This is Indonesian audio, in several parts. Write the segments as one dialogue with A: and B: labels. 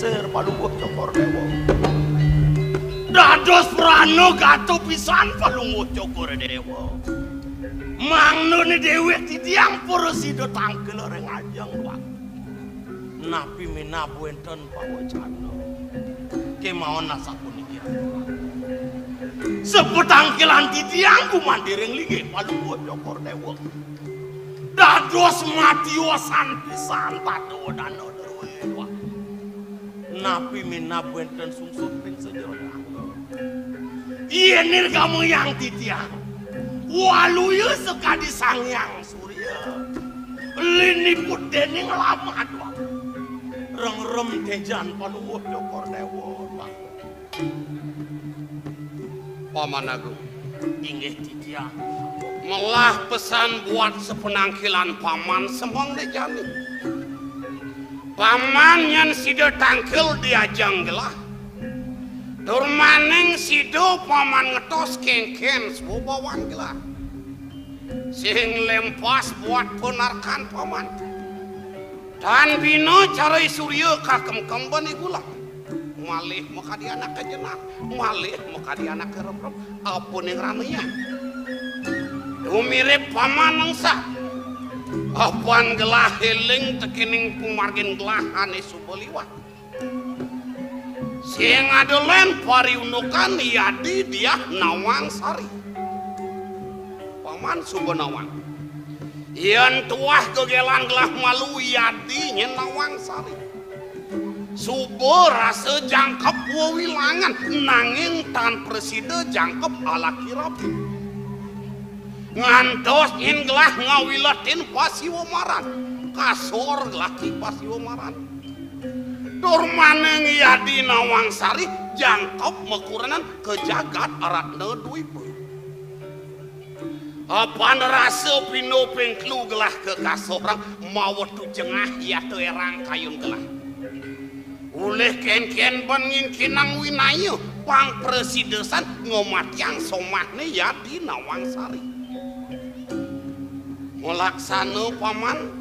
A: lingser palungguh Cokor Dewa. Dados prano gato pisan palungguh Cokor Dewa. Mangno ni dewek titiang porosido tangkel reng ajang wak. Napi minabu enten pawacana. Kemauan nasapuniki. Sepetangkelan titiang kumandireng linggih palungguh Cokor Dewa. Dados matiosan pisan tado dano derwe. Napi minabu enten sungsut ping sejero. Ienir kamu yang titiang. Waluya sekadi sangyang surya liniput dening lama doang rengrem tejan palungguh Cokor Dewa.
B: Paman Agung
A: inggih titiang
B: melah pesan buat sepenangkilan paman semong dejani paman yang sido tangkil diajang gelah Durmaneng sido paman ngetos kengken sebawang gelah sing lempas buat penarkan paman dan bino carai surya kakem kembali gula malih muka di anak kejenak malih muka di anak kerem-rem apun yang ramenya itu mirip paman nengsa apaan gelah heling tekining pumargin gelah ane subeliwat sing adolen pariunukan yadi dia Nawang Sari paman Subonawang yang tuah kegelan gelah malu yadi nya Nawang Sari subo rasa jangkep wilangan nanging tan preside jangkep ala kirabi ngantos in gelah ngawilatin pasiwomaran kasor gelah ki pasiwomaran Durmaneng yadi Nawang Sari jangkep mekuranan ke jagat aratna duipe. Apaan rasa pino pengklu gelah ke kasorang mawat tu jengah ya terang kayun gelah. Oleh ken-ken bangin kinang winayu pang presidesan ngomat yang somahne yadi Nawang Sari. Melaksana paman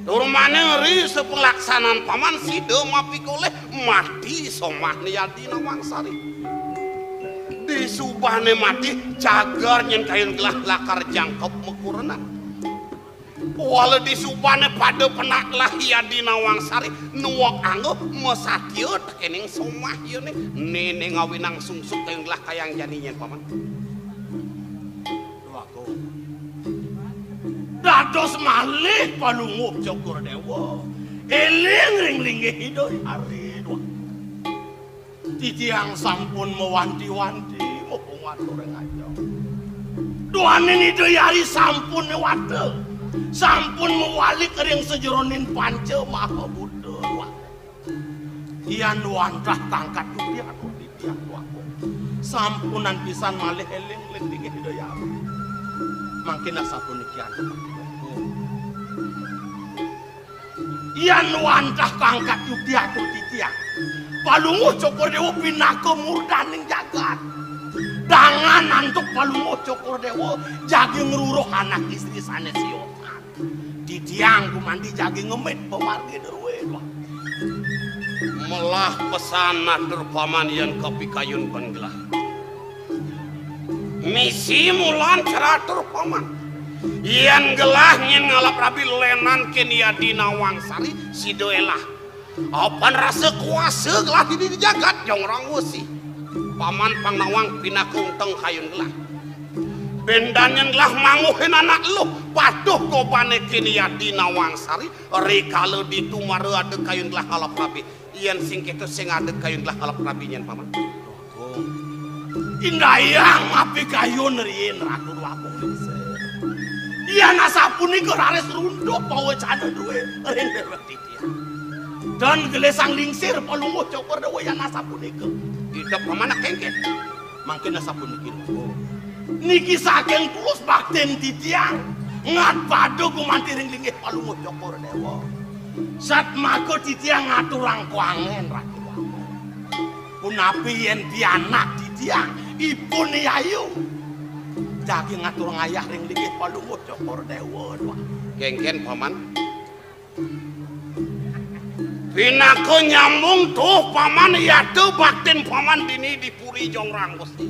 B: Durmaneng ri sepelaksanaan paman sido mapikoleh mati somahne yadi Nawang Sari. Di subahne mati cagar nyen kayun gelah lakar jangkep mekurena. Walau di subahne pada penak lah yadi Nawang Sari nuwak anggap mesatio tekening somah yone nene ngawinang sungsuk kayun gelah kayang janinyen paman. Dados malih palungguh Cokor Dewa eling ring linggih hidoy hari dua titiang sampun mewanti-wanti mumpung watur ngajong duanin hidoy hari sampun wate sampun mewalik ring sejeronin panca maha buddha ian wantah tangkat dunia aku titiang waku sampunan pisan malih eling linggih hidoy hari makin asapun ikian ian wantah kangkat yudia tu titiang palunguh Cokor Dewa pinaka murdaning jagat dangan antuk palunguh Cokor Dewa jagi ngeruruh anak istri sanes siotan titiang kumandi jagi ngemit pemargi derwe melah pesan natur paman yang kopi kayun penggelah misi mulan ceratur paman yang gelah nyen ngalap rabi lenan ken yadi Nawang Sari sidoelah apan rasa kuasa gelah di jagat jong rangusi paman pangnawang pinakung teng kayun gelah bendan yang gelah manguhin anak lu patuh kopane ken yadi Nawang Sari rekalo ditumare ade kayun gelah ngalap rabi ian sing ketu sing ade kayun gelah ngalap rabi nyen paman
A: indayang api kayun rien ratu lapung lingser iya nasapuni gerares runduk pawacana duwe ring dewek titiang dan gelesang lingsir palungguh Cokor Dewa yang nasapuni ke
B: hidup pamana kengket
A: mangkin nasapuni kilo niki saking tulus bakten titiang ngat padu kumanti ring linggih palungguh Cokor Dewa sat mako titiang ngaturang kuangen ratu lapung punapi yen pianak titiang ipun yayu jagi ngatur ngayah ring linggih palungguh Cokor Dewa
B: kengken paman Pinako nyambung tuh paman ya tuh baktin paman dini di puri jongrang Gusti.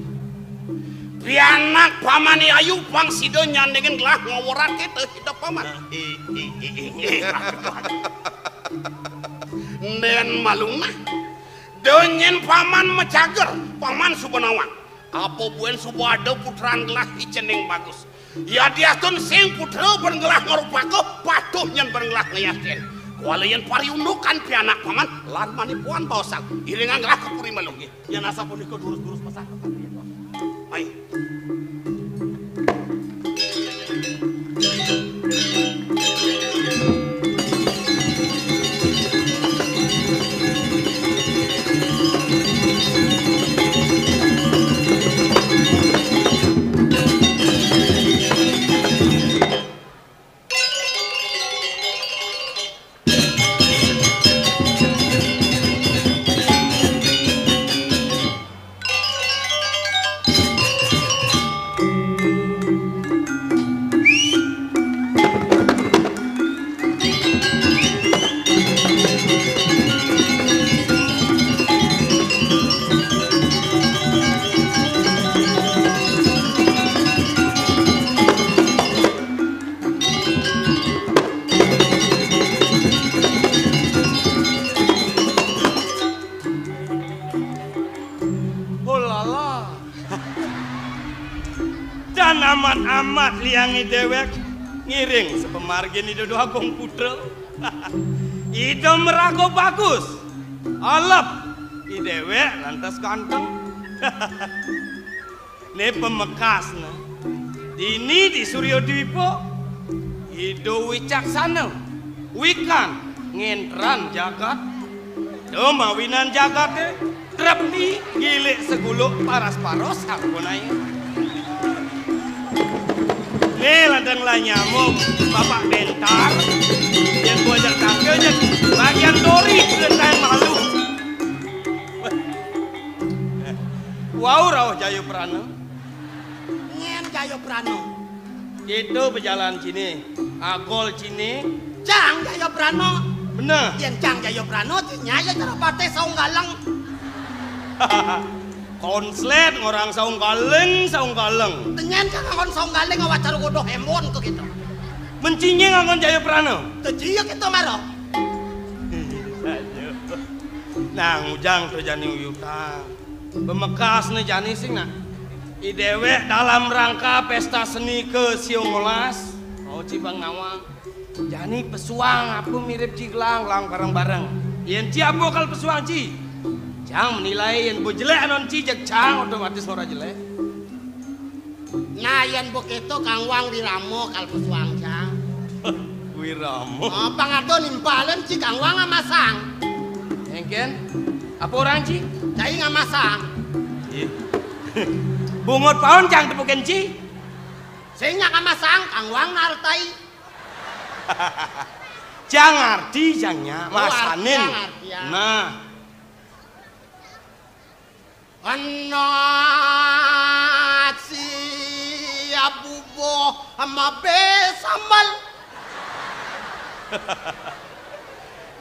B: Pianak paman ayu pang sido nyandengin gelah ngoworan kita hidup paman. Den malungna donyen paman mecager paman subenawang. Apa buen subada putran gelah iceneng bagus. Ya diatun sing putra bergelah ngarupako patuh nyen bergelah ngayakin. Walayan pariundukan pianak paman lan manipuan baosang iringan gelah kepuri malungnya.
A: Ya nasa pun ikut durus-durus pasang.
B: Ay.
A: Amat liangi dewek ngiring sepemargin itu doa kong putra. Itu merago bagus, alap idewek lantas kantong. Ne pemekas na, dini di Suryo Dwipo, ido wicaksana, wikan ngentran jagat, domawinan jagat trepi gilik seguluk paras paros aku naik. Nih ladang lah nyamuk, bapak bentar, yang gua ajak tangkelnya bagian dori dan malu. Wow rauh Jayo Prano,
C: ngen Jayo Prano,
A: itu berjalan sini, agol sini,
C: Cang Jayo Prano,
A: bener.
C: yang Cang Jayo Prano nyaya cara pate saung galang.
A: Konslet orang saung galeng.
C: Tenyen kan ngakon saung galeng awak cara godoh hemon ke gitu.
A: Mencinyeng ngakon Jayo Prano.
C: Tejiya kita maro.
A: Nah ngujang tuh jani uyuta. Bemekas nih jani sing nak. Idewek dalam rangka pesta seni ke Siomolas. Oh Cibang Nawang. Jani pesuang aku mirip Ciglang lang bareng-bareng. Yen ci apa kal pesuang ci? Jang menilai yang bu jelek anon cijak jang otomatis ora jelek.
C: Nah yang begitu Kang Wang Wiramo kal pesuang Jang.
A: Wiramo.
C: Oh pangado nimpalen ci Kang Wang ngamasang.
A: Engken? Apa orang ci?
C: Cai ngamasang.
A: Bungut paon jang tepuken ci?
C: Sehingga ngamasang Kang Wang ngartai.
A: Jang arti jangnya masanin. Nah.
C: Anak si abubo ama besamal.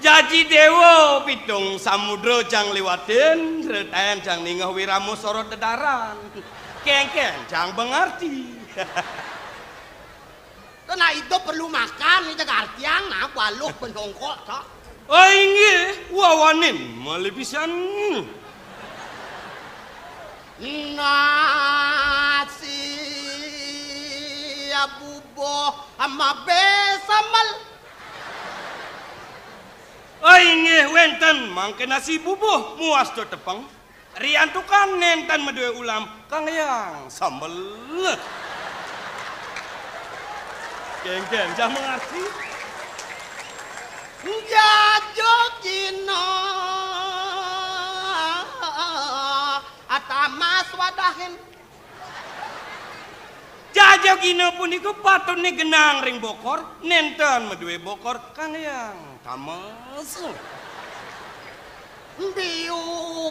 A: Jaji dewo pitung samudra jang liwatin, retayan jang ningah Wiramo sorot dedaran. Kengken jang bengarti.
C: Karena itu perlu makan, itu artian nah waluh penongkok tak.
A: Oh inge wawanin malipisan.
C: Nasi abubo ama besamal.
A: Oh inge wenten mangke nasi bubuh muas do tepang. Rian tukan nenten medue ulam kang yang sambel. Geng jam mengerti.
C: Jajokino atamas wadahin.
A: Jajokino puniku patun ni genang ring bokor nenten medue bokor kang yang tamas.
C: Biu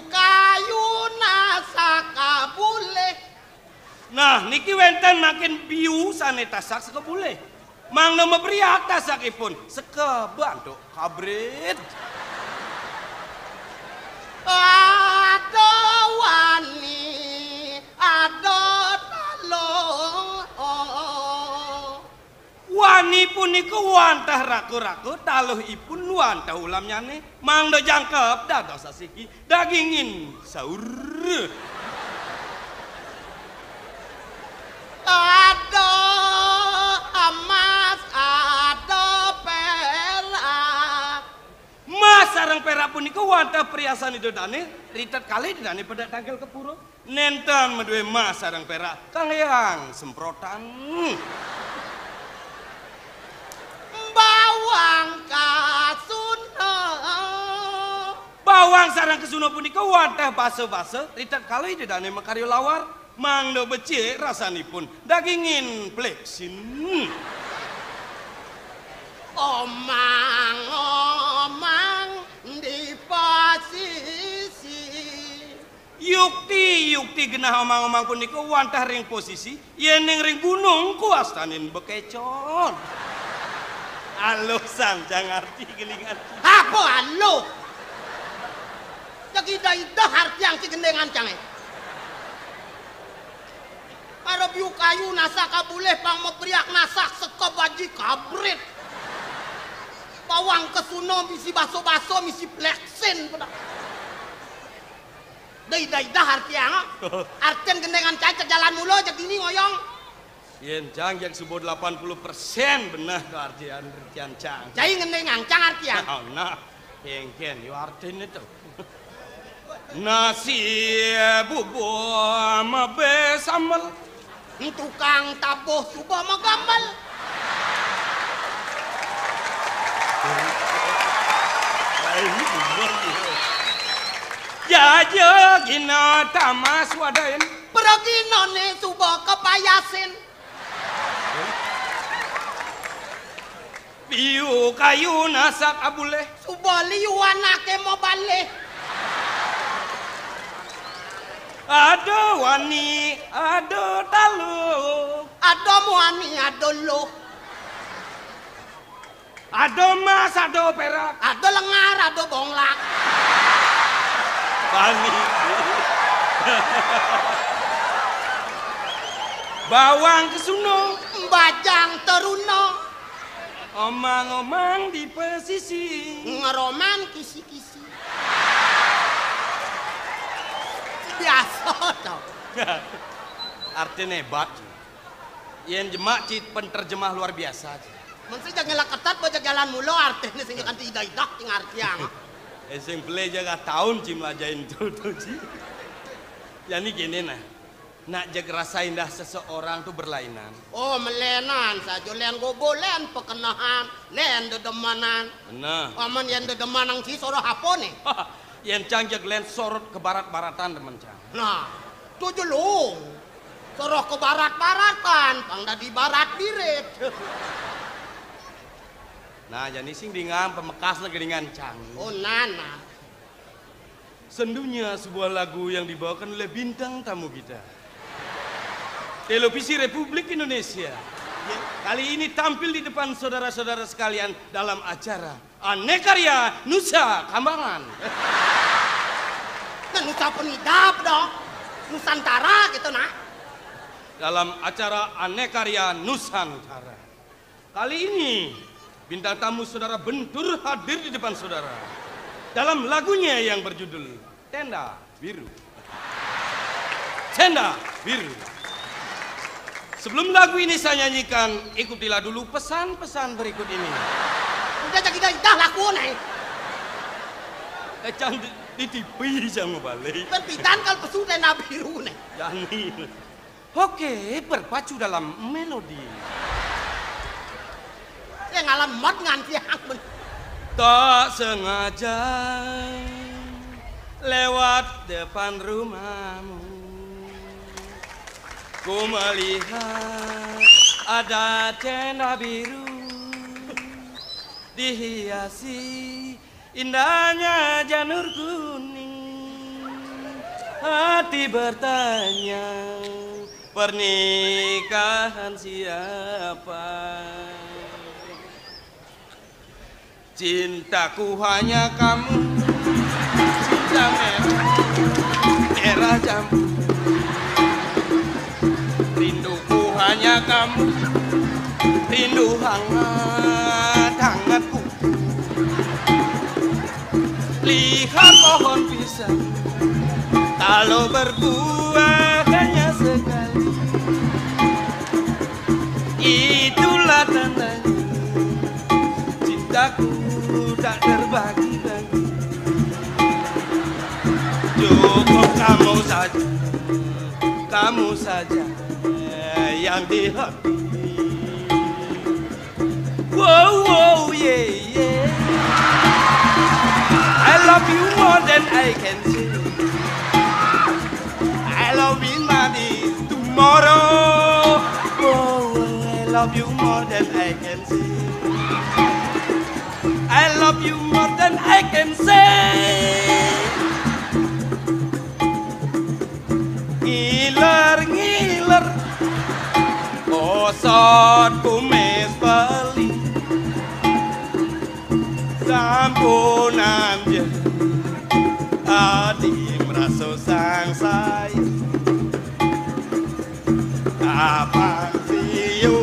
C: kayu nasaka bule.
A: Nah niki wenten makin biu saneta sak sekebule. Mang nama priak tasakipun sekeban tuh kabrit.
D: punika wantah raku-raku taluh ipun wantah ulamnya nih mangdo jangkep dados sasiki dagingin saur.
C: Ada emas, ada perak.
D: Mas sareng perak punika wantah perhiasan itu dane ritet kali dane pada tanggal kepuro. Nenten medue mas sareng perak kang yang semprotan.
C: Bawang kasuna.
D: Bawang sareng kesuna punika wantah base-base ritet kali dane makarya lawar. Mangdo becik rasanipun dagingin pleksin.
C: Omang-omang di posisi.
D: Yukti genah omang-omang punika wantah ring posisi yen ning ring gunung kuastanin bekecon. Aloh sanjang arti geningan.
C: Apa alo? Jadi dah hartiang si gendengan cange. Para biu kayu nasak kabuleh pang meberiak nasak seko baji kabrit. Bawang kesuno misi baso-baso misi pleksin. Dai hartiang. Artian gendengan cacat jalan mulu jadi ini ngoyong.
D: Yen cang yang subuh 80% benah ke artian cang.
C: Jadi gendengan cang artian.
D: Nah, ken yo artin itu. Nasi bubur mabe sambal.
C: Tukang tabuh subuh mau gambal.
D: Jaja gina tamas wadain.
C: Pergi none subuh kepayasin.
D: Piu kayu nasak abuleh.
C: Subuh liuan ake mau balik.
D: Ada wani, ada talu.
C: Ada muani, ada lo.
D: Ada mas, ada perak.
C: Ada lengar, ada bonglak.
D: Bani. Bawang kesuno.
C: Bajang teruno.
D: Omang-omang di pesisi.
C: Ngeroman kisi-kisi. Biasa tau.
D: Artinya hebat. Yang jemak cit penterjemah luar biasa.
C: Mesti jangan ketat baca jalan mulu artinya sehingga kan tidak ting artiang.
D: Sing beli jaga tahun cim lajain tuh ci. Yani gini nah. Nak jaga rasa indah seseorang tuh berlainan.
C: Oh melenan saja len gobolen pekenahan len dedemanan.
D: Nah.
C: Aman yang dedemanan si soro hapone.
D: Yang cangjak len sorot ke barat-baratan teman cang.
C: Nah, tujuh lu. Soro ke barat-baratan, pangda di barat diret.
D: Nah, jadi sing dingan pemekas lagi dengan cang.
C: Oh nana.
D: Sendunya sebuah lagu yang dibawakan oleh bintang tamu kita. Televisi Republik Indonesia. Kali ini tampil di depan saudara-saudara sekalian dalam acara Anekarya Nusa Kambangan.
C: Nah, Nusa Penidap dong. Nusantara gitu nah.
D: Dalam acara Anekarya Nusantara. Kali ini bintang tamu saudara Bentur hadir di depan saudara. Dalam lagunya yang berjudul Tenda Biru. Tenda Biru. Sebelum lagu ini saya nyanyikan, ikutilah dulu pesan-pesan berikut ini.
C: Udah jadi dah laku nih.
D: Cang di TV sama balik.
C: Terpitan kalau pesu tenda biru nih.
D: Yani. Oke, berpacu dalam melodi.
C: Saya ngalam mod nganti men.
D: Tak sengaja lewat depan rumahmu, ku melihat ada tenda biru dihiasi indahnya janur kuning. Hati bertanya, pernikahan siapa? Cintaku hanya kamu, cinta merah jambu. Rinduku hanya kamu, rindu hangatku. Lihat pohon pisang, kalau berbuah hanya sekali, itulah tandanya cintaku tak terbagi-bagi. Cukup kamu saja yang di hati. Wow, wow, yeah, yeah. I love you more than I can say. I love you money tomorrow. Oh, I love you more than I can say. I love you more than I can say. Ngiler, ngiler, osot kumis beli. Sampunan je adi merasa sang saya. Apa siu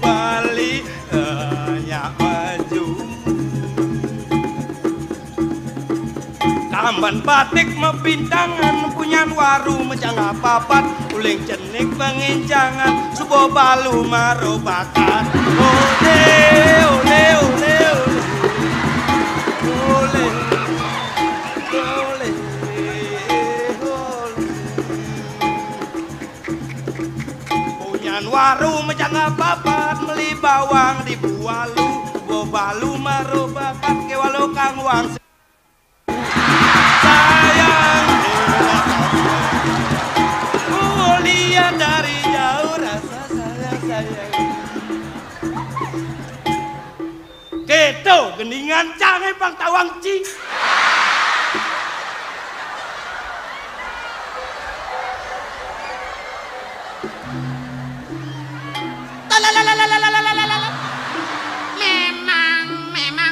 D: bali hanya maju. Kamban batik mepintangan punyan waru menjangga papat. Uling cenik penginjangan subo balu marobakan. Ole ole ole ole. Ole, ole, ole. Punyan warung menjangga papat, meli bawang di bualu, bobalu marobakan ke walu kang wang. Sayang, lihat dari jauh rasa sayang. Keto geningan canggih pang tawang ci.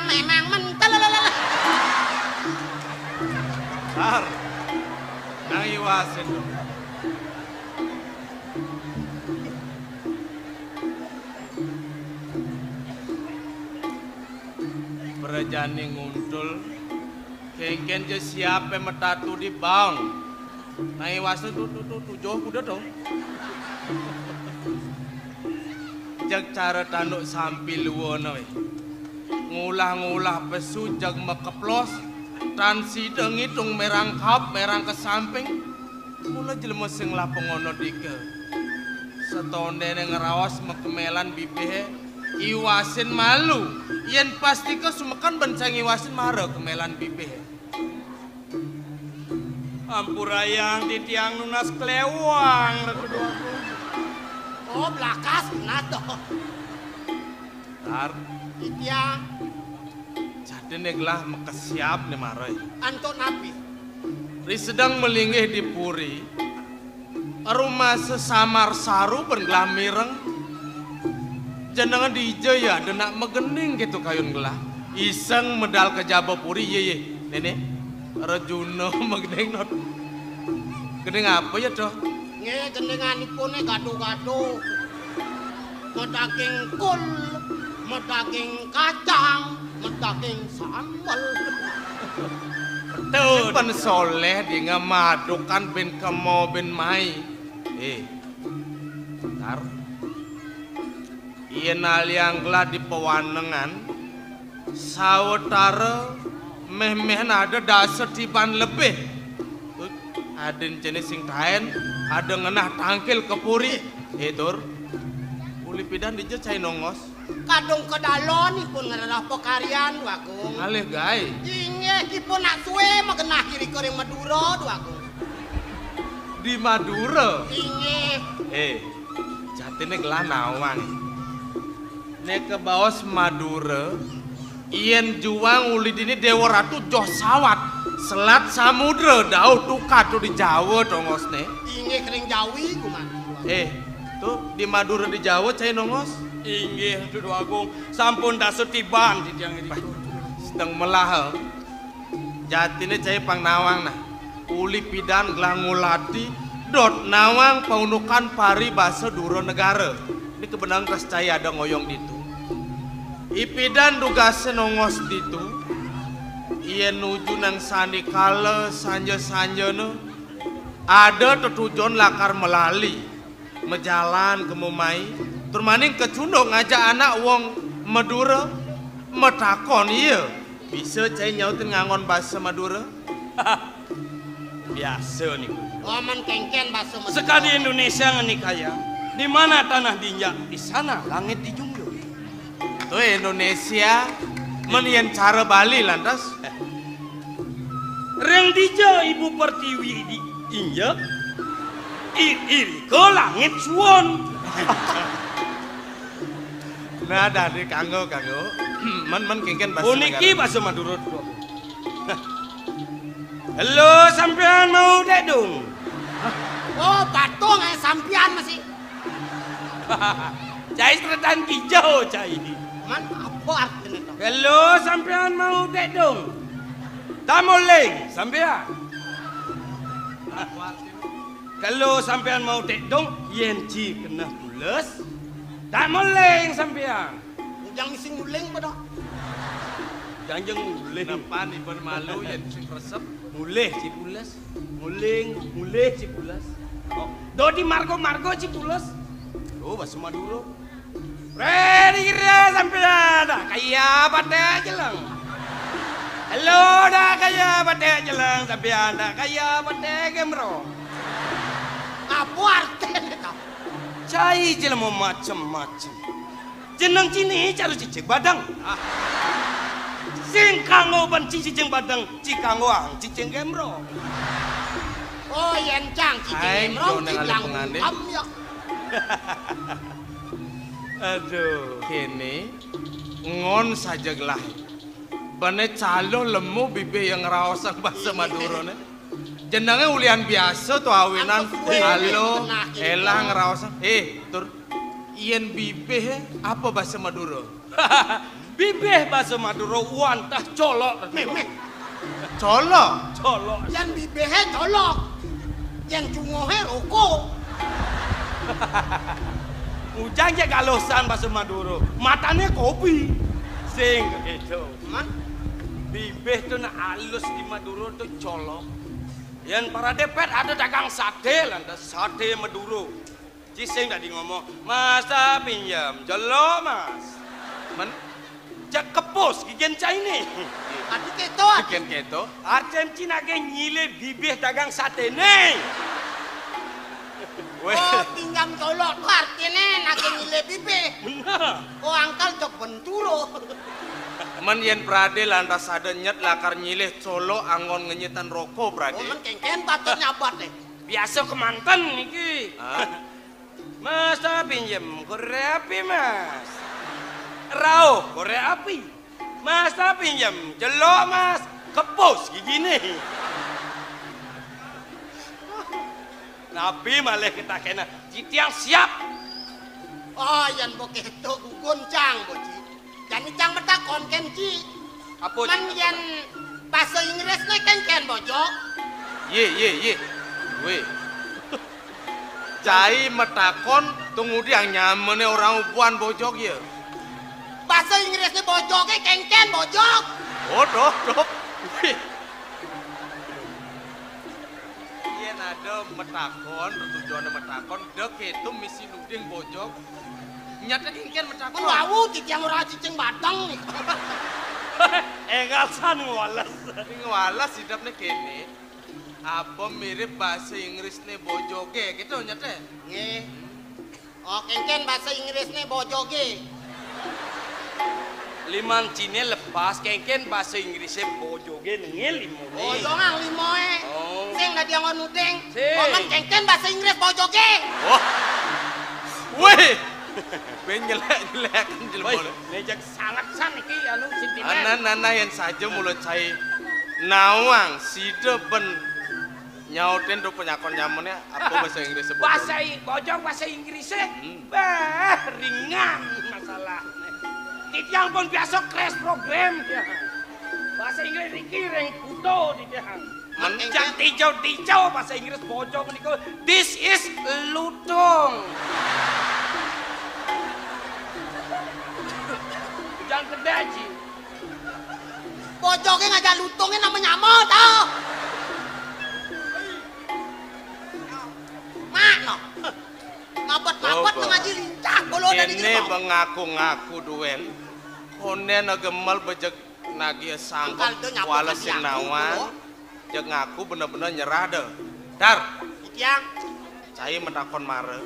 C: Memang mentalalalala.
D: Sar, nang iwasin dong. Berjani nguntul kengken je siapa metatu di bang nai wasu tujuh kuda dong jag cara tanduk sambil luwana ngulah-ngulah pesu jag mekeplos tan sideng hitung merang ke samping mula jelema sing lapengono dike setonde ngerawas mekemelan bibih iwasin malu yen pasti ke sumekan bencang iwasin mara kemelan bibih. Ampurayang di tiang nunas kelewang rekeduaku.
C: Oh belakas nato.
D: Tar
C: Di tiang
D: jadi neglah mekesiap nih marai.
C: anto napi.
D: Ri sedang melinggih di puri. Rumah sesamar saru bergelah mireng. Jangan dijaya denak megening gitu kayun gelah iseng medal ke jaba puri ye nenek Arjuna megening not gening apa ya toh
C: Nge gendenganipun gaduh-gaduh medaging kul medaging kacang medaging sambal
D: tuh pen soleh di ngamadukan bin kemo bin mai tar Iyan aliang gelah di pewanengan sawetara meh-meh ada dasar tiban lebih adin jenis sing kain ada ngenah tangkil ke puri tur uli pidan dijut cai nongos
C: kadung kedalon ipun ngarah pekaryan wakung
D: alih gai
C: inge ipun nak suwe magenah kiri kering Madura wakung
D: di Madura
C: inge
D: jatine gelah nawang nek ke bawas Madura ien juang uli dini Dewa Ratu joh sawat selat samudra dauh tukat tuh di Jawa tongos ne
C: inge kering Jawi kuman
D: tuh di Madura di Jawa cai nongos inggih Dudu Agung sampun dasut tiban di tiang ini sedang melah jatine cai pang nawang nah uli pidan gelah ngulati dot nawang paunukan pari basa Duro Negara
B: Ini kebenang tas caya ada ngoyong ditu. Ipidan dugase nongos ditu. Iya nuju nang sandi kala sanja-sanjana. Ada tujuan lakar melali. Mejalan ke Mumai. Turmaning kecundong ngajak anak wong Madura. Metakon iya. Bisa cai nyautin ngangon bahasa Madura?
D: Biasa nih.
C: Oman kengken bahasa Madura.
D: Sekali Indonesia ngenikaya, di mana tanah diinjak, di sana langit dijunjung.
B: Tuh Indonesia, menian cara Bali lantas.
D: Reng dija ibu pertiwi diinjak, iri ke langit suwon.
B: Nah dari kanggo. Men kengken bahasa
D: Uniki bahasa Madura. Halo, sampean mau dedung?
C: Oh, patung sampian masih.
D: Cai seretan hijau cai.
C: Man, apa artinya itu?
D: Halo, sampean mau dedung? Tamoleng, sampean. Kalau sampean mau dedung, yen ci kena pules. Tamoleng sampean.
C: Yang misi nguling pada.
D: Janjang mulih.
B: Depan ibu malu yang sing resep.
D: Mulih ci pules. Mulih ci pules. Oh, dodi margo ci pules. Oh, bahasa Madura. Ready kira sampean. Dah kaya pada jelang. Halo, dah kaya pada jelang sampean. Dah kaya pada gemro.
C: Apa artinya itu?
D: Cai jelema macam-macam. Jeneng cini caru cicing badang. Sing kanggo ban cicing badang, cikanggo ang cicing gemro.
C: Oh, yang cang cicing emrong cilang ya.
B: Aduh, kene ngon saja gelah. Bane calo lemu bibe yang ngerawasan bahasa Madura ne. Jenenge ulian biasa tuh awinan. Halo, elang ngerawasan. Tur ien bibe apa bahasa Madura?
D: Bibeh bahasa Madura wantah colok.
B: Colok.
D: Colok.
C: Yang bibehe colok. Yang cungohe rokok.
D: Ujang je galosan bahasa Madura. Matanya kopi. Sing gitu.
C: Man,
D: Bibeh tuh na halus di Madura tuh colok. Yang para depet ada dagang sate lantas sate Madura. Cising tadi ngomong, Mas pinjam, jelo Mas. Men, jak kepus gigen Chinese.
C: adik keto.
B: Bikin keto.
D: Argentina ke nyile bibih dagang sate nih.
C: Oh, pinjam colok tuh artinya nak ngile bibe.
D: Benar.
C: Oh, angkal jok benturo.
B: Men yen prade lantas ada nyet lakar nyilih colo angon ngenyetan rokok
C: Oh,
B: prade.
C: man kengken patut nyabat deh.
D: Biasa kemantan niki. Mas pinjam korek api Mas. Rauh korek api. Mas pinjam jelok Mas. Kepus gigi nih. Nabi malah kita kena jitiang siap.
C: Oh, yang bokeh itu goncang boci. Jadi cang bertakon kenci.
D: Apa
C: Man yang bahasa Inggrisnya ken bojok.
B: Ye. Weh. Cai metakon tunggu dia nyamene orang upuan bojok ya.
C: Bahasa Inggrisnya bojoknya ken bojok.
B: Oh, dok. Weh. Yen ada metakon, tujuannya metakon, dek itu misi nuding bojok. Nyata kengken metakon.
C: Wow, titiang ora cicing batang nih.
D: Engasan walas.
B: Tapi ngawalas hidupnya kene. Apa mirip bahasa Inggris nih bojoge gitu nyata.
C: Nggih. Oh, ken bahasa Inggrisnya bojoge.
D: Liman Cine lepas kengken bahasa Inggrisnya bojoge nengel limo.
C: Bojongan limoe.
D: Oh.
C: Sing nggak dia nuding.
D: Sing.
C: Oh, man ken bahasa Inggris bojoge.
B: Oh. Weh. Ben jelek kan jelek.
D: Nejak sangat niki anu sentimen.
B: Anak-anak yang saja mulut cai nawang sida ben nyautin do penyakon nyamunnya apa bahasa Inggris sebut.
D: Bojong bahasa Inggrisnya. Bah, ringan masalah. Titiang pun biasa crash program dia. Bahasa Inggris niki reng kuto di dia. Mencang tijau bahasa Inggris bojong niku. This is lutung.
B: kedaji.
C: Bojoke ngajak lutungin namanya nyamot tau. Mak no. Mabot-mabot ngaji lincah bolo dari
B: ini mengaku-ngaku duen. Konen gemel bejek nagi sangkep wala sing nawan. Jek ngaku bener-bener nyerah deh. Dar.
C: Tiang.
B: Cai metakon mare.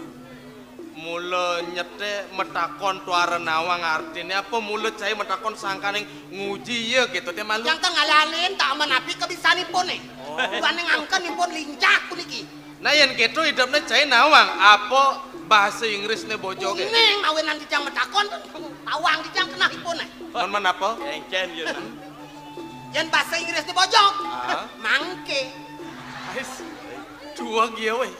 B: Mula nyete metakon tuara nawang artinya apa mula cai metakon sangkaning nguji ya gitu teh malu.
C: Yang tengalalin tak menapi kebisanipun nih. Bukan ngangken nipun lincah puniki.
B: Nah yang gitu hidupnya cai nawang apa bahasa Inggris nih bojoge.
C: Kuning awenan dijang metakon tawang dijang kena ipun nih.
B: Mon apa?
D: Engken ya.
C: Yang bahasa Inggris di bojok. Mangke.
B: Ais. Dua gia we.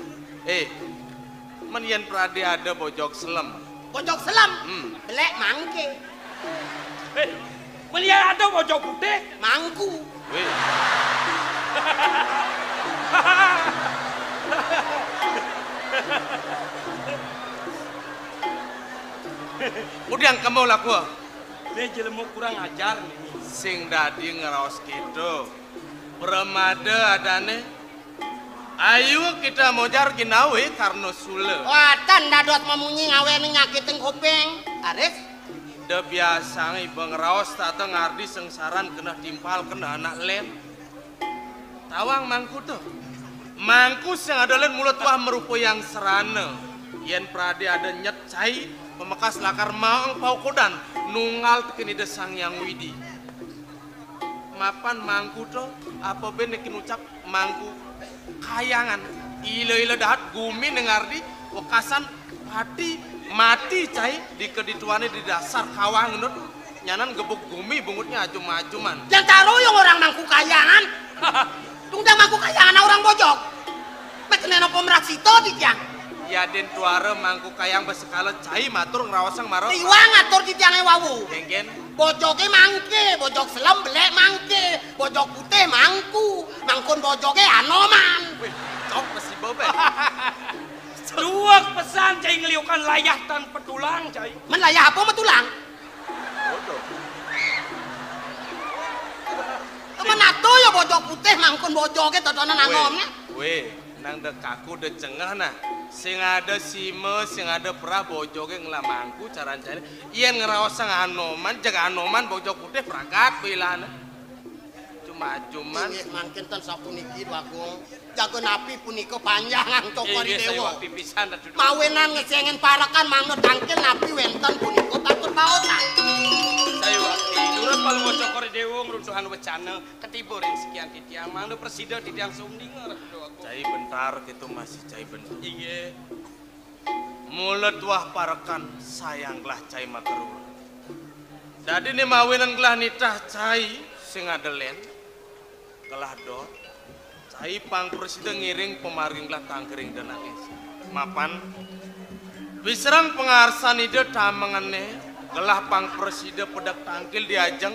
B: Men yen prade ada bojok selem.
C: Bojok selam. Belek mangke.
D: Melihat ada bojok putih.
C: Mangku.
B: Weh. Udah kamu laku.
D: Dia jelemu kurang ajar nih.
B: Sing dadi ngeraos gitu. Permada adane. Ayo kita mojar ginawe karena sule.
C: Watan dadot memunyi ngawen nyakitin kuping. Aris.
B: Da biasa ibu ngeraos tata ngardi sengsaran kena timpal kena anak len. Tawang mangku tuh. Mangku sing ada len mulut wah merupa yang serana. Yen prade ada nyet cai pemekas lakar maung paukodan nunggal tekeni desang yang widi. Mapan mangku tuh apa ben nekin ucap mangku kayangan ilo dahat gumi nengardi wekasan hati mati cai di kedituane di dasar kawang nut nyanan gebuk gumi bungutnya ajum-ajuman.
C: Yang taruh yang orang mangku kayangan. Tunggang mangku kayangan orang bojok. Mekeneno pemerak sito di tiang.
B: Ya den tuare mangku kayang besekala cai matur ngerawasang maro.
C: Tiwang ngatur di tiangnya wawu.
B: Genggen.
C: Bojoke mangke, bojok selam belek mangke, bojok putih mangku, mangkun bojoke anoman.
B: Wih, cok pasti bobe.
D: Dua pesan cai ngeliukan layah tanpa tulang cai.
C: Melayah apa metulang?
B: Bodoh.
C: Temen atuh ya bojok putih mangkun bojoke totonan anomnya.
B: Weh, nang dekaku de cengah nah. Sing ada sime, sing ada perah bojoke ngelamangku caran-caran. Yen ngeraosang anoman, jaga anoman bojok putih prakat bilana. Cuma-cuman
C: mangkin ten sapuniki Agung. Jago napi punika panjangan cokori dewa.
B: pipisan dah duduk.
C: Mawenan ngecengen parakan mangno tangkil napi wenten punika takut paotan.
D: Saya waktu durut paling mau cokor dewa ngeruntuhan wacana ketibur yang sekian titiang mana presiden titiang sumdinger.
B: Cai bentar gitu masih cai bentar.
D: Iya.
B: Mulut wah parakan sayanglah cai makerul. Jadi nih mawinan gelah nitah cai sing adelen gelah dot. Cai pang presiden ngiring pemaring gelah tangkering dan nangis. Mapan biserang pengarsan ide tamangane gelah pang presiden pedak tangkil diajeng.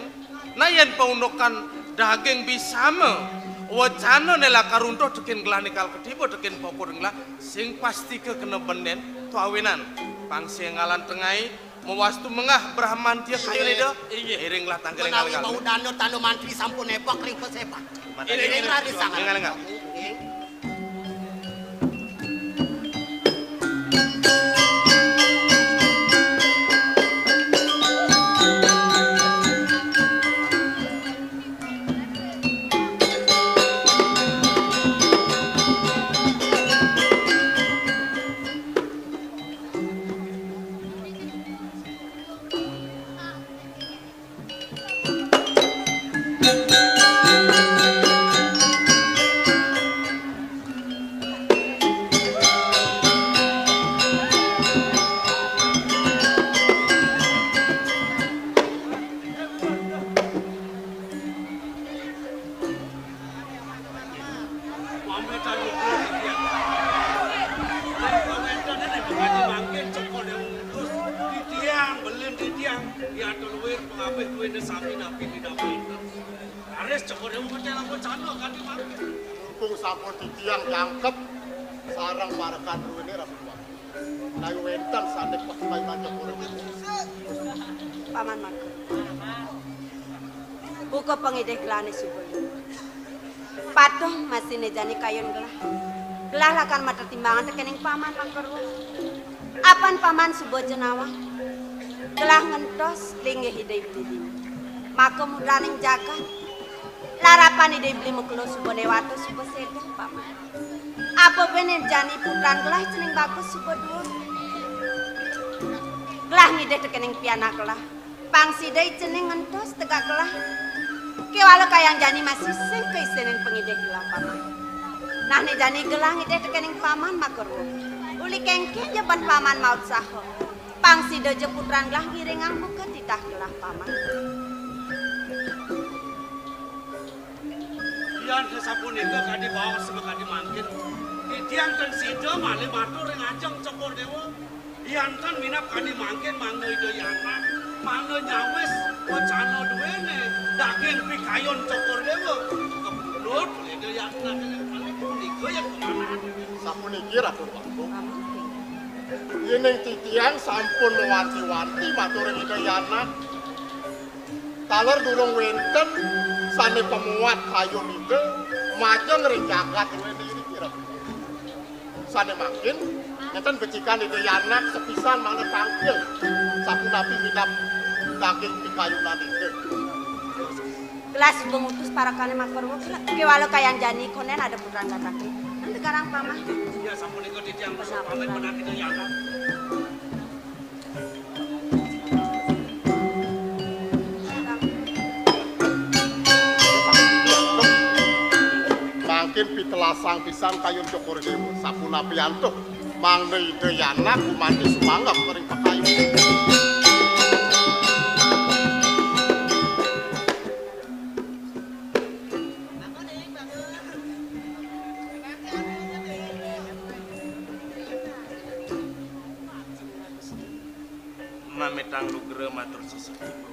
B: Nayan paundokan daging bisama. Wacana nela karundoh tekin gelah nikal ketiba tekin pokor gelah sing pasti ke kena benden tu awinan pangsengalan tengai mewastu mengah Brahman dia kayu nido iring lah tangkering
C: menawi
B: ngal
C: bau danau tanu mantri sampun epak ring pesepak iring radi sangat
B: enggak
E: Sampun titiang jangkep sarang parakan ruwene rapi wae. Layu wentan sandek pas bayi macam orang.
C: Paman Mak.
F: Buka pengideh gelane subul. Patuh masih nejani kayun gelah. Gelah lakan mata timbangan tekening paman mangkerwo. Apan paman subuh jenawa. Gelah ngentos linggih hidai beli dini. Maka mudraning jagat. Larapan hidai beli mekelo subuh newato subuh sedih paman. Apa bener jani putran gelah cening bagus subuh dua. Gelah ngideh tekening pianak gelah. Pangsidai cening ngentos tegak gelah. Kewala kayang jani masih sing keisenen pengideh gelah paman. Nah nih jani gelah ngideh tekening paman makerwo. Uli kengke jaban paman maut saho. Pangsida je putran gelah ngiringang buka titah gelah paman.
B: Iyan sapunika kadi bawa sebab kadi mangkin. Titiang kan sida malih matur ing ajeng Cokor Dewa. Iyan kan minap kadi mangkin mangga idayana. Mangga nyawis wacana duwene daging pikayon Cokor Dewa. Kebelut idayana punika ya kemana?
E: Sapuniki Ratu Bagong. Yening titiang sampun wanti-wanti matur ing idayana. Taler durung wenten sane pemuat kayu ide majeng ring jagat wene iki Ratu. Sane makin ngeten becikan idayana sepisan mana tangkil sapunapi minap daging pikayunan ide.
F: Gelas mengutus para kane makerwo kewala kayang jani konen ada putran datake. Nanti karang paman.
B: Ya sapunika titiang pamit benar idayana.
E: Mangkin pitelasang pisan kayun Cokor Dewa sapuna piantuh mangga idayana kumandi sumanggap ring pekayun.
D: Mametang lugre matur sesek ibu.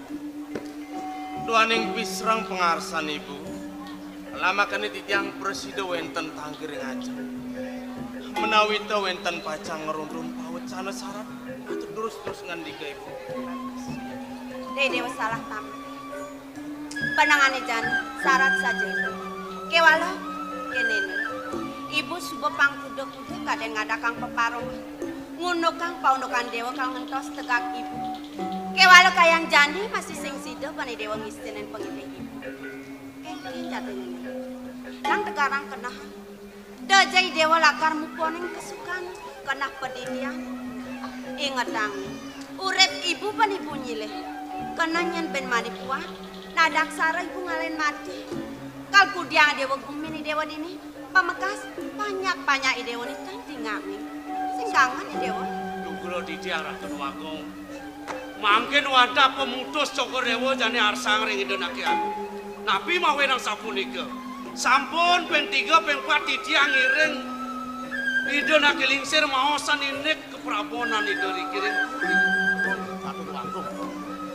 D: Duaning pisrang pengarsan ibu. Lama kene titiang presida wenten tanggiring aja. Menawi ta wenten pacang ngerundum pawecana syarat atur terus ngandika ibu.
F: Dewa salah tamat. Panangane jan syarat saja itu. Kewala kene ibu subuh pangkuda-kuda kaden ngadakang peparong. Ngono kang paundokan dewa kang ngentos tegak ibu. Kewala kayang jani masih sing sida pane dewa ngistenen pengideh ibu. Kengke jatuhnya. Nang tegarang kenah. Dajai dewa lakar muponing kesukaan kenah pedidian. Ingat dang. Urip ibu pan ibu nyileh. Kenanyan ben manipuan. Nadak sara ibu ngalen mati. Kalku dia dewa gumini dewa dini. Pamekas banyak dewa ni cantik ngami. Singgangan dewa.
B: Lugro titiang Ratu Bagong. Mangkin wadah pemutus Cokor Dewa jane arsang ring idonake aku. Nabi mau wenang sapunika. Sampun ping 3 ping 4 titiang ngiring idonake lingsir maosan inik keprabonan idori kiring.
E: Ratu Bagong.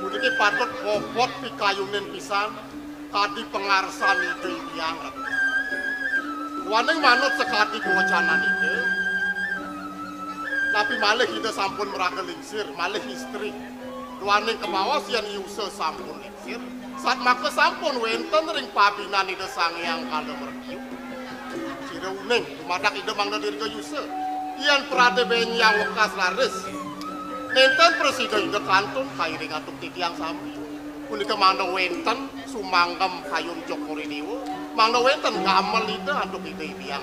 E: Puniki patut bobot pikayunen pisan kadi pengarsan ide tiyang Ratu. Waning manut sekadi kewacanan ide. Tapi malih kita sampun meraka lingsir, malih istri. Duaning kebawas yang iuse sampun lingsir. Saat maka sampun wenten ring pabinan ide sangyang kada merkiu. Sire uning, dumadak ide mangda dirga iuse. Iyan prade benyang wekas laris. Nenten presida ide kantun kairing atuk titiang sami. Punika mangda wenten sumanggem kayun Cokor Dewa. Mangda wenten gamel ide atuk ide tiyang.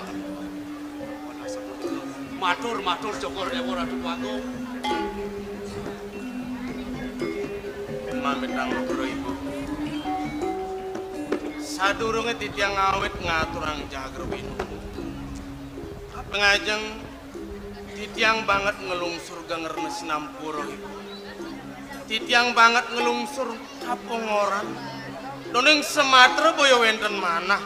B: Matur Cokor Dewa Ratu Bagong.
D: Mametang lugre ibu. Sadurunge titiang awet ngaturang jagrwin. Pengajeng titiang banget ngelungsur gangerna sinampuro ibu. Titiang banget ngelungsur kapongoran. Doning Sematra boyo wenten manah.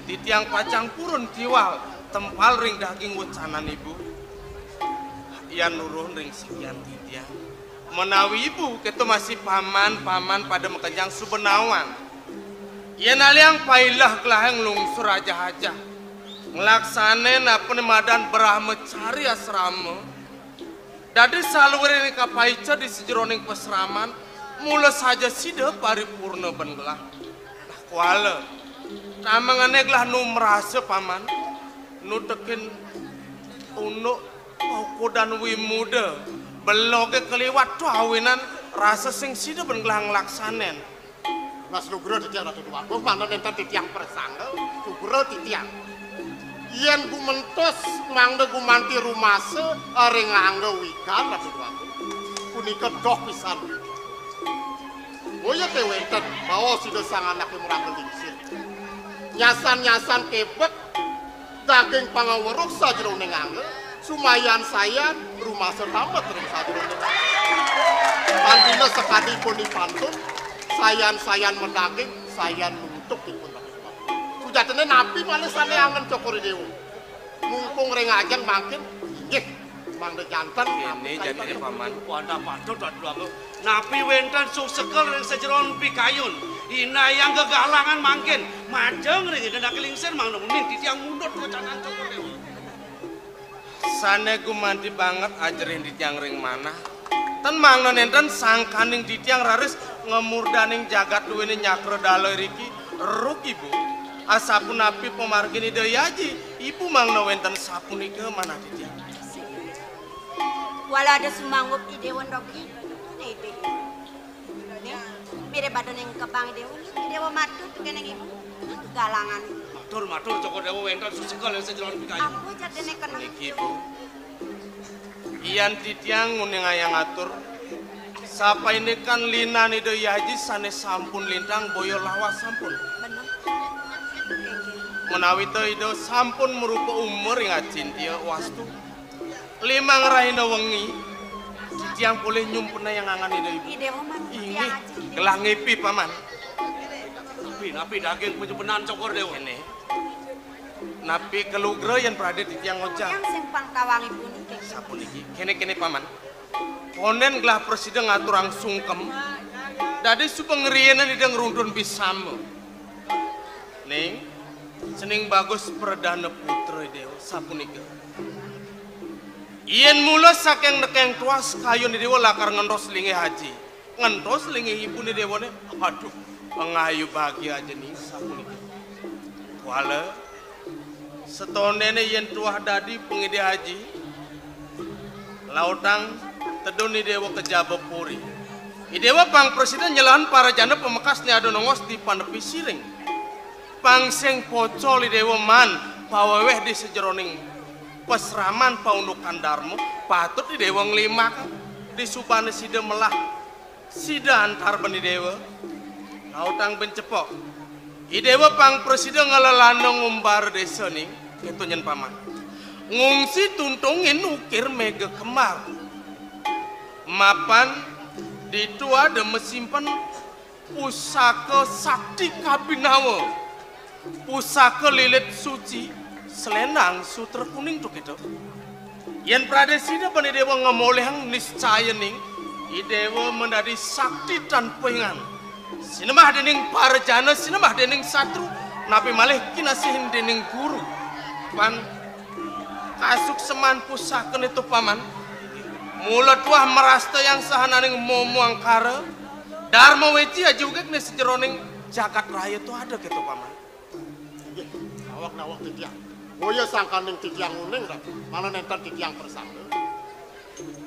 D: Titiang pacang purun tiwal tempal ring daging wecanan ibu. Iyan nuruh ring sekian titiang. Menawi ibu ketu masih paman pada mekenjang subenawang. Iyan aliang pailah kelaheng lungsur aja-aja. Ngelaksane na penemadan berah mencari asrama. Dadi salurin kapaica di sejeroning pesraman
B: mula saja sida paripurna bengelah kuala namangane gelah nu merasa paman nu tekin unuk poko dan wimuda beloge keliwat awinan rasa sing sida bengelah nglaksanen
E: Mas Nugroho titiang Ratu Tuagung mana nenten titiang persangga Nugroho titiang yen gumentos mangda gumanti rumase are ngangge wikan Ratu Tuagung punika doh pisan Boya teh wenten bawa sida sang anak yang murah gelingsir. Nyasan-nyasan kebek daging pangaweruk sajero ning angge sumayan sayan rumah setamat ring sajero ning pandina sekadi pun dipantun sayan-sayan mendaging sayan nutuk dipun sujatene napi malih sane angen cokori dewa mumpung ring ajeng makin nggih mangda jantan
B: ini jadine paman
D: wanda patut Ratu napi wenten susekel ring sajeron pikayun inayang gegalangan mangkin majeng ring denda kelingsir mangda muning titiang mundut kocanan cokor dewa
B: sane gumanti banget ajerin titiang ring mana ten mangda nenten sangkaning titiang raris ngemurdaning jagat duwene nyakra dalem riki ruk ibu asapun napi pemargini dayaji ibu mangda wenten sapunika mana titiang
F: wala ada sumangup di dewan doki ide mire badan yang kebang dewa matut keneng ibu galangan
D: matur cokor dewa wenten susekel ring sajeron pikayun
F: aku jadene kena
B: iki bu iyan titiang nguning ayang atur sapa ini kan lina ni daya haji sane sampun lintang boyo lawas sampun
F: bener
B: menawi itu sampun merupa umur yang cintia wastu lima ngerahina wengi titiang boleh nyumpena yang angan ida ibu
F: dewa matut
B: ini
F: yang aja
B: gelah ngipi paman
D: napi daging penyebenan cokor dewa
B: ini napi kelugra yang berada di tiang ojak
F: yang simpang tawang ibu nih
B: sapun iki kene paman ponen gelah presiden ngaturang sungkem dadi supengerianan idang rundun bisamo ning sening bagus perdana putra dewa sapun iki ien mula saking nekeng tuas kayu ni dewa lakar ngentos lingi haji ngentos lingi ibu ni dewa ne aduh pengayu bahagia aja nih sapun iki wala setonene yen tuah dadi pengide haji lautang teduni dewa kejaba puri idewa pang presiden nyelahan para janda pemekasnya ada nongos di panepi siring pang seng pocol dewa man paweweh di sejeroning pesraman paundukan darmo patut di dewa ngelima di subane sida melah sida antar beni dewa lautang bencepok idewa pang presiden ngelalanong ngumbar desa nih itu nyen paman ngungsi tuntungin ukir mega kemar mapan ditua ada mesimpan pusaka sakti kabinawa pusaka lilit suci selendang sutra kuning tuh gitu yang pradesida bani dewa ngemolehang niscaya ning idewa menjadi sakti tanpa ingan sinemah dening para jana sinemah dening satru napi malih kinasihin dening guru pan kasuk seman pusakan itu paman mulut wah merasta yang sahananing momo angkara dharma weci aja juga nih sejeroning jagat raya itu ada gitu paman
E: nawak titiang boya sangkaning titiang uning Ratu mana nenten titiang persangga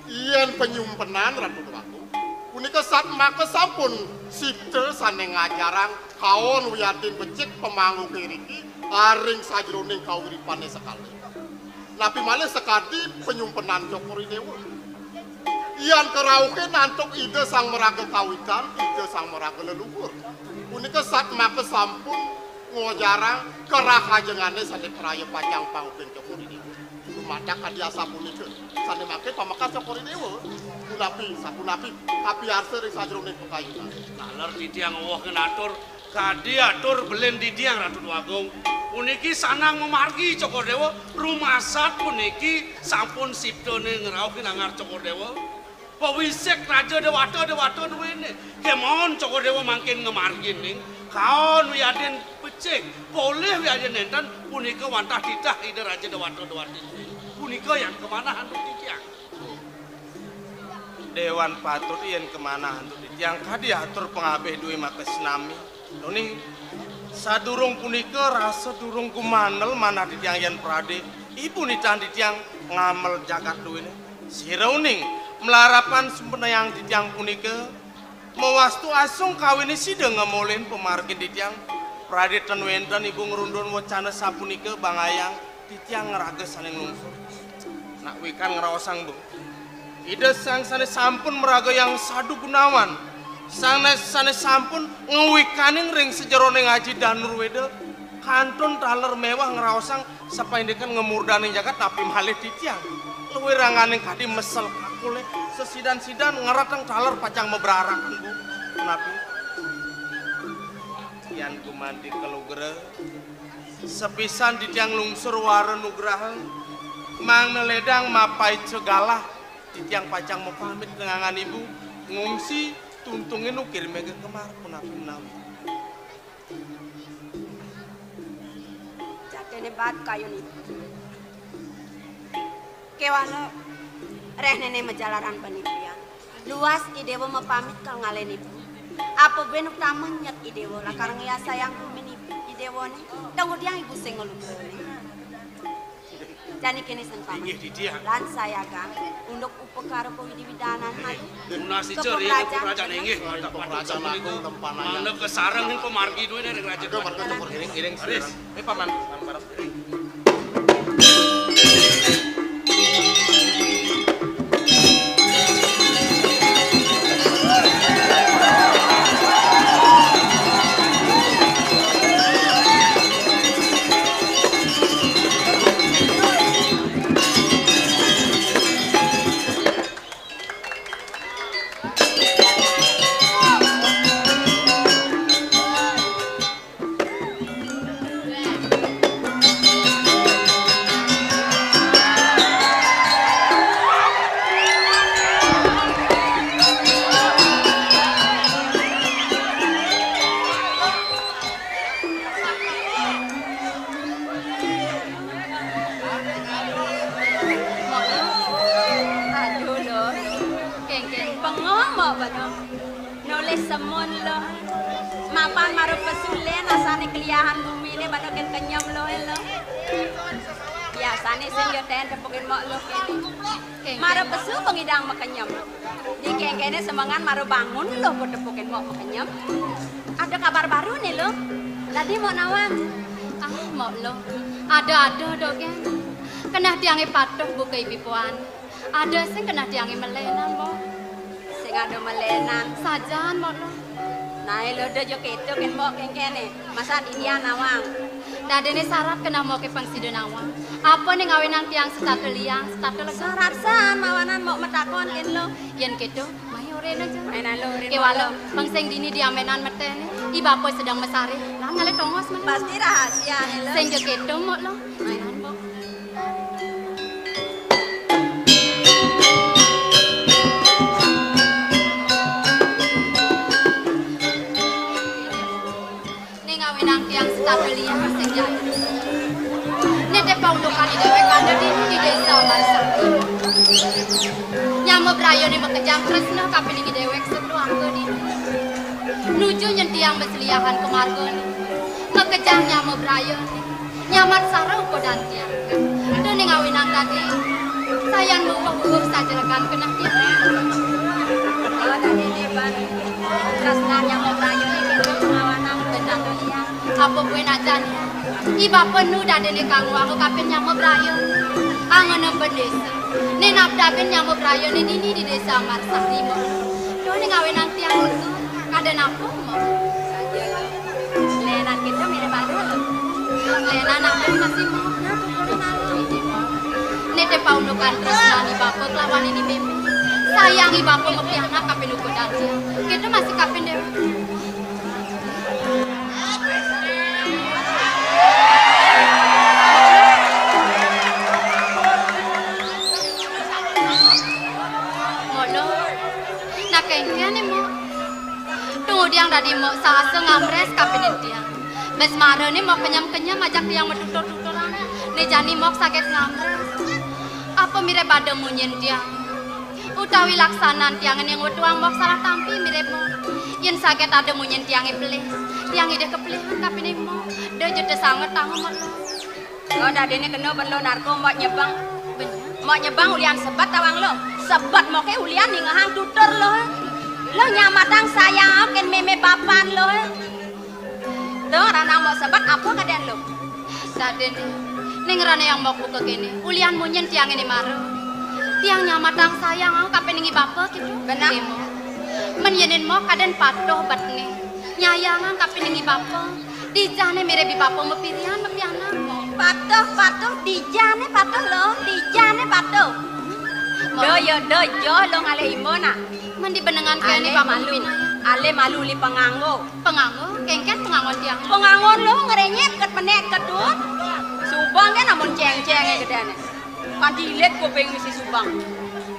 E: ien penyumpenan Ratu Tuagung punika saat maka sampun sipte sane ngajarang kaon wiyatin becik pemangku kiriki aring sajroning kauripane sekali napi malih sekadi penyumpenan cokori dewa ian kerauke nantuk ide sang meraga kawitan ide sang meraga leluhur punika saat maka sampun ngojarang kerahajengane sane peraya panjang pangupin cokori dewa lumadak kadiasa punika sane make pamakas cokori dewa sapunapi tapi arse ring sajroning pekayunan
D: nalar titiang wah kenatur kadi atur belen didiang Ratu Tuagung puniki sanang memargi cokor dewa rumasat puniki sampun siptone ngeraukin angar cokor dewa pawisek raja dewata duwene kemon cokor dewa mangkin ngemargin ning kaon wiaden becik boleh wiaden nenten punika wantah titah ide raja dewata punika yang kemana handuk titiang
B: Dewan patut yen kemana untuk yang kadi atur pengabeh duwe makes nami. Noni sadurung punika rasa durung kumanel mana titiang yen prade. Ibu nitan titiang ngamel jagat duwe. Sirauning melarapan sempena yang titiang punika mewastu asung kawini sida ngemolin pemargin titiang prade ten wenten ibu ngerundun wacana sapunika bangayang titiang ngerages saning lungsur. Nak wikan ngerawasang bu. Ida sang sanes sampun meraga yang sadu gunawan. Sanes sampun ngewikaning ring sejeroning Haji Danur Weda kantun taler mewah ngeraosang sapaindekan ngemurdani jagat tapi malih titiang. Luwih ranganing kadi mesel kakule sesidan-sidan ngeratang taler pacang mebrarakan bu. Kenapa? Yan kumandi kelugre sepisan titiang lungsur waren nugraha mang neledang mapai cegalah. Titiang pacang mau pamit kengangan ibu ngungsi tuntungin ukir mega kemar punapi menawi.
F: Jatene bat kayu nih. Kewala reh nene menjalaran penipian. Luas idewo mau pamit kal ngalen ibu. Apa benuk taman nyet idewo lah karena ya sayang kumin idewo nih. Tunggu dia ibu sengol Jani kini senpaman. Lan saya kan untuk upekara pewidiwidanan hadu.
B: Munasi ceri kerajaan inggih.
E: Kerajaan agung tempanaya.
B: Mana kesarang yang pemargi duwe dari kerajaan.
E: Iring-iring.
B: Paman.
F: Biasane sing yo ten tepukin mok lo kene. Maro pesu pengidang mekenyem. Di kene semangan maro bangun lo kok tepukin mok mekenyem. Ada kabar baru nih lo. Tadi mau nawang.
G: Ah, mok lo. Ada dok ya. Kena diangi patuh buka ibipuan. Ada sing kena diangi melenan mok.
F: Sing ada melenan
G: sajan mok lo.
F: Nah lo do jo keto ken mok kene. Masa dia nawang.
G: Dadene syarat kena mau ke pangsido nawang. Apa nih ngawinan tiang statu liang, statu
F: syarat san mawanan mau metakon ken lo.
G: Yen kedo, mayo rene aja.
F: Mainan lo rene.
G: Kewalo, pangseng dini diamenan metene. Iba apa sedang mesare. Lah ngale tongos men.
F: Pasti rahasia nih lo.
G: Sing jo kedo mok lo. Mainan mok. Ning ngawinan tiang statu liang sing jadi. Nete paulukan di dewek ada di desa Marsakti. Nyamo brayo ni makejang tresna kapili di dewek sebelum anggo di. Nuju nyentiang beseliahan ke margo ni. Makejang nyamo brayo ni. Nyamat sarau kodan tiang. Dene ngawinang tadi. Sayan bubuh saja rekan kena tiang.
F: Kalau tadi ni ban tresna nyamo brayo ni kita ngawanang kendang liang.
G: Apa buen ajan. Iba penuh dah dene kang wangu kapin nyamo brayo. Angono pedesa. Ni napdaken nyamo brayo ni dini di desa Marsakti mo. Done ngawenang tiang itu kada napo mo.
F: Saja lo. Lenan kita mirip baru lo.
G: Lenan napo masih mo. Nete paunukan tresna ni bapak lawan ini meme. Sayangi bapak mepiana kapin ukudan dia. Kita masih kapin dewe. Kengkian mo. Tunggu diang tadi mo sasa ngamres kapinin dia. Bes maro ni mo kenyam-kenyam ajak diang metutur-tuturan. Ni jani mo sakit ngamres. Apa mire pada munyin dia. utawi laksanan tiang yang wetuang mok salah tampi mirip mo. Yen sakit ada munyen tiang pelih. Tiang ide kepelihan kapine mo. De jede sanget tangu mo.
F: Lo dadene kena ben lo narko mau nyebang. Mau nyebang ulian sebat tawang lo. Sebat mau ke ulian ning hang tutur lo. Lo nyamatang sayang ken meme papan lo. Tuh rana mau sebat apa kaden lo?
G: Dadene ning rana yang mau buka kene. Ulian munyen tiang ini maro. Tiang nyamatang sayang kapeningi bapa gitu.
F: Benar.
G: Men yenin mo kaden patuh batne. Nyayangan kapeningi bapa. Dijane mirip bapa mepirian mepiana mo.
F: Patuh dijane patuh lo, dijane patuh. Do lo ngale imona.
G: Men dibenengan kene bapa
F: malu. Ale malu li penganggo.
G: Penganggo, kengken pengangon tiang.
F: Pengangon lo ngerenyet ket menek kedut. Subang kan namun ceng-cenge gedane. Pandilet kuping misi Subang.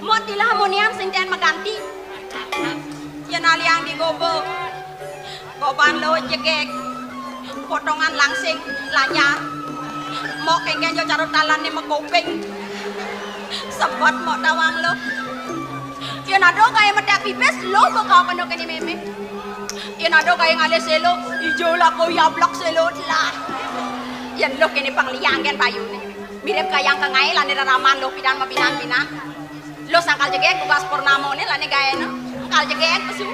F: Motilah monian sing ten maganti. Yen aliang digobo. Goban lo jegek. Potongan langsing lanyar. Mok kengken yo carut talane mekuping. Sebot mok tawang lo. Yen ado kaya medak pipes lo bakal kena kene meme. Yen ado kaya ngale selo ijo lah ko yablok selo lah. Yen lo kene pangliang kan payune. Mirip kayang kengai lane raraman lo pidan mabinan-binan. Lo sangkal jegek tugas purnamone lane gaena. Sangkal jegek pesu.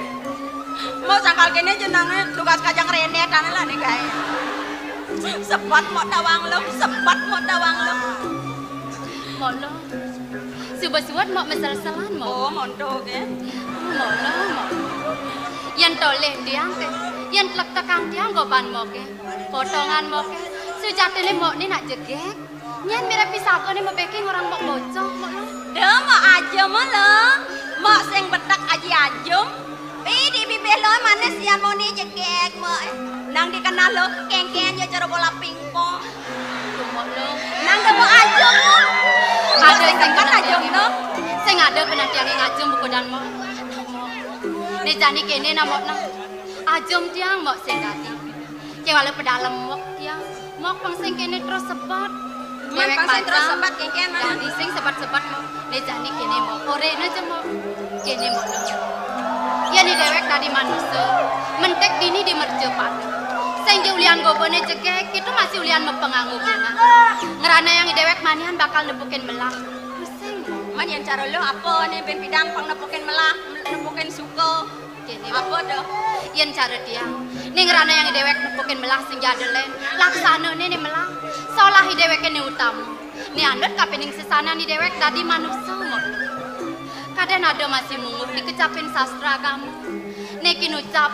F: Mau sangkal kene jenenge tugas kajang rene kan lane gae. Sepat mau tawang lo, sepat mau tawang lo.
G: Mo lo. Subat-subat mo mesel-selan mo.
F: Oh, mondo ke.
G: Mo lo mo. Yen toleh tiang ke. Yen tlek tekang tiang goban mo ke. Potongan mo ke. Sejatine mo ni nak jegek. Nyen mirip pisako ni mebeki orang mok bocok mo lo.
F: Dah mau aja mo lo. Mau sing betak aji ajum. Di bibir lo mana sian mau ni jegek mo. Nang dikenal lo kengken yo cara bola pingpong.
G: Mo lo.
F: Nang dah mau ajum mo.
G: Ada
F: sing kan ajum lo.
G: Sing ada pernah tiang ngajum buku dan mo. Ni jani kene na mo na. Ajum tiang mo sing dadi. Ke wala pedalem mo tiang. Mo pang sing kene terus sebat.
F: Man pang terus sebat kengken mana.
G: Jadi sing sebat-sebat mo. Ni jani kene mo. Ore na jemo. Kene mo lo. Ya ni dewek tadi manusia. Mentek dini di mercepat. Sing ulian gobone jegek itu masih ulian mepenganggu bunga. Ngerana yang dewek manian bakal nepukin melah. Pusing.
F: Man yang cara lo apa ni ben pidang pang nepukin melah, nepukin suko.
G: Kene
F: Apa dah?
G: yen cara dia. Ning ngerana yang dewek nepukin melah sing jadelen. Laksana ni melah. Solah dewek ni utama. Ni andot kapening sesana ni dewek tadi manusia mo. Kadang ada masih munguh dikecapin sastra kamu. Nekin ucap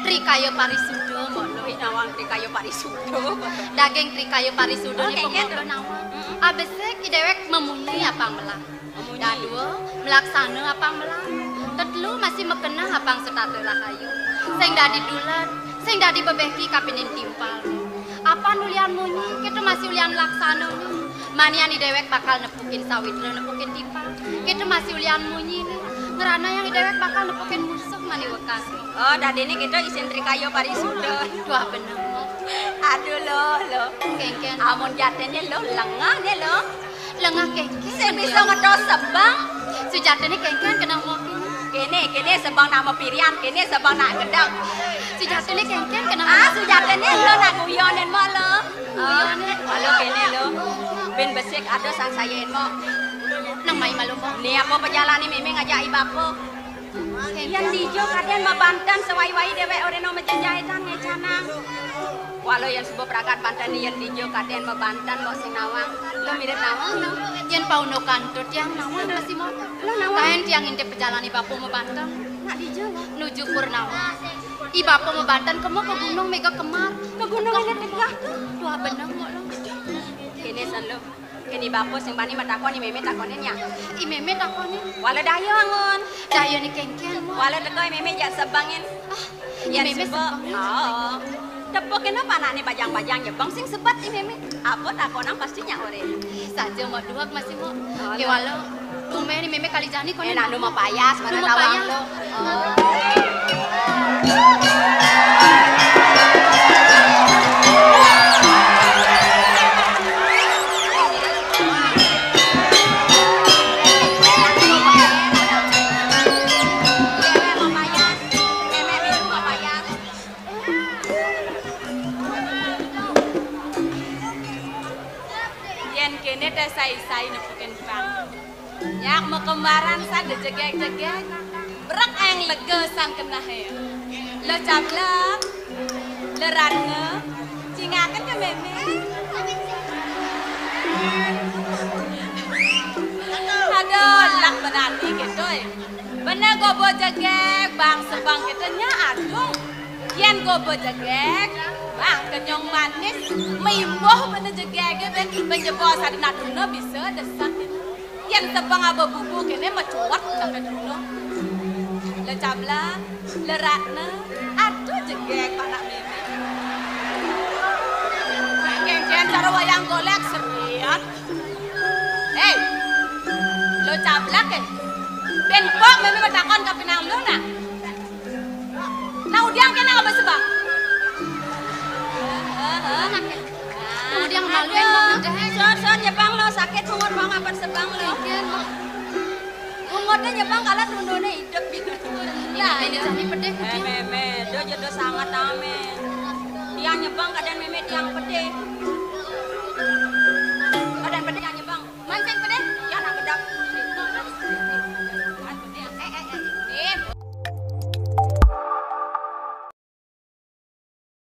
G: trikaya parisudo mo lo.
F: Nawang trikaya parisudo.
G: Daging trikaya parisudo ni
F: kengken
G: pemodo nawang. Abesek dewek memunyi apang melah. Dadua melaksana apang melah. Tetelu masih mekena apang setatelah kayu. Sing dadi dulat, sing dadi bebeki kapinin timpal. Apa nulian munyi, kita masih ulian laksana ni. Manian di dewek bakal nepukin sawitra, nepukin timpal. Kita masih ulian munyi ni. Ngerana yang di dewek bakal nepukin musuh mani wekas.
F: Oh, dadi ni kita isin trikaya parisudo.
G: Dua bener mo.
F: Aduh lo.
G: Kengken.
F: Amun jatene lo lengah ni lo.
G: Lengah kengken.
F: Sing bisa ngedos sebang.
G: Sejatene kengken kena mo
F: Kene sebang nama pirian, kene sebang nak gedang.
G: Sejatene kengken kena mo.
F: Sejatene lo nak guyonin mo lo. Guyonin. Halo kene lo. Ben besik ada sang sayain mo.
G: Nang mai malu mo.
F: Ni apa perjalanan ni meme ngajak ibapo. Yang dijo kaden mabantan sewai-wai dewek oreno mejajahitan ngecanang. Walau yang sebuah peragat bantan ni yang dijo kaden mabantan mo sing nawang. Lo mirip nawang lo.
G: Yen pauno kantut yang nawang masih mo.
F: Lo nawang.
G: Kaen tiang intip perjalanan ibapo mabantan.
F: Nak dijo lo.
G: Nuju Purnawa. Ibapo mabantan kemo ke gunung mega kemar.
F: Ke gunung ini tegah.
G: Dua bener mo lo.
F: Kene san lo. Kene bapo sing bani matakon ni meme takonin nya.
G: I meme takoni.
F: Wala dayo angon.
G: Dayo ni kengken mo.
F: Wala tekoy meme jak sebangin.
G: Ya
F: Yang
G: meme
F: sebab. Oh. Tepuk kenapa anak ni bajang-bajang ya bang sing sebat ni meme. Apa takonang pastinya ore.
G: Saja mo duak masih mo. Ke walau tume ni meme kali jani kono.
F: Enak nu payas mana
G: Numa
F: tawang
G: payas.
F: lo. kene teh sai-sai nepukin bang. Nyak mau kembaran san de jegek-jegek. Berak yang legesan kena he. Lo cablek. Le range. Cingakan ke meme. Aduh, lak benani gitu. Bener gobo jegek bang sebang kitanya adung. Yen gobo jegek bang kenyong manis mimboh bener jegek ben menjebol sadina duna bisa desak. Yen tebang aba bubu kene macuat ka duna. Le cabla, le ratna, aduh jegek panak meme. Kengken cara wayang golek serian. Hei, lo cabla ke? Ben kok meme matakon ka pinang lu na? Nah udiang kena apa sebab?
G: Udiang malu yang mau
F: Son nyepang lo sakit umur bang apa sebang lo? Umurnya nyepang kalah tundone hidup gitu.
G: Nah ini jadi pedeh kucing.
F: Meme, do jodoh sangat amin. Tiang nyepang kadang meme tiang pedeh.